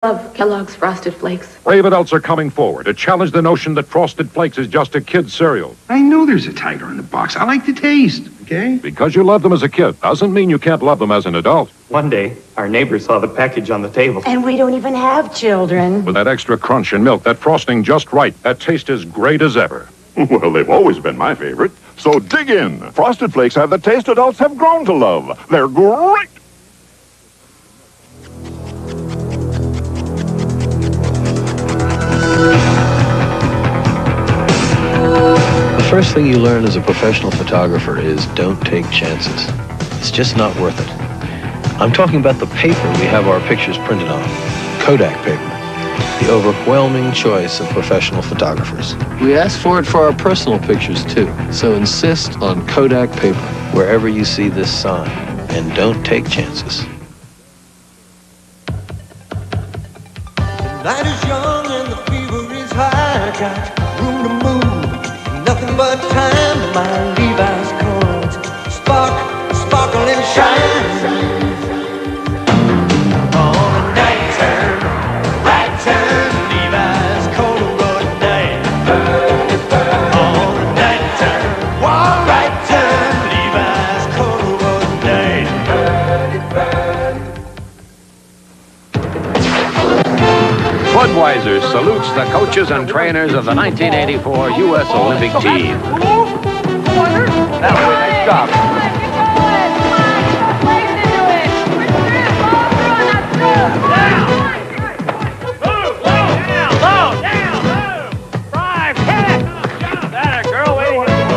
Love Kellogg's Frosted Flakes. Brave adults are coming forward to challenge the notion that Frosted Flakes is just a kid's cereal. I know there's a tiger in the box. I like the taste, okay? Because you love them as a kid doesn't mean you can't love them as an adult. One day, our neighbor saw the package on the table. And we don't even have children. With that extra crunch and milk, that frosting just right, that taste is great as ever. Well, they've always been my favorite. So dig in. Frosted Flakes have the taste adults have grown to love. They're great. The first thing you learn as a professional photographer is don't take chances. It's just not worth it. I'm talking about the paper we have our pictures printed on, Kodak paper, the overwhelming choice of professional photographers. We ask for it for our personal pictures too, so insist on Kodak paper. Wherever you see this sign, and don't take chances. The night is young and the fever is high. Got room to move, nothing but time. My Levis cards sparkle and shine. On a night turn, right turn, Levi's corduroy day. On a night turn, right turn, Levi's corduroy day. Budweiser salutes the coaches and trainers of the 1984 U.S. Olympic team. Now, nice job.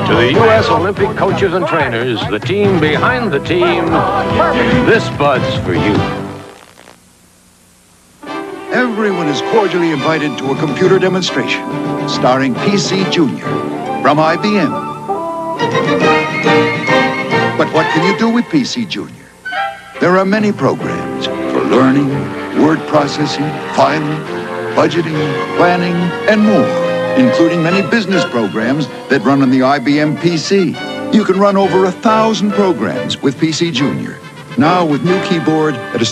To the U.S. Olympic coaches and trainers, the team behind the team, this Bud's for you. Everyone is cordially invited to a computer demonstration starring PC Junior from IBM. But what can you do with PC Junior? There are many programs for learning, word processing, filing, budgeting, planning, and more, including many business programs that run on the IBM PC. You can run over 1,000 programs with PC Junior, now with new keyboard at a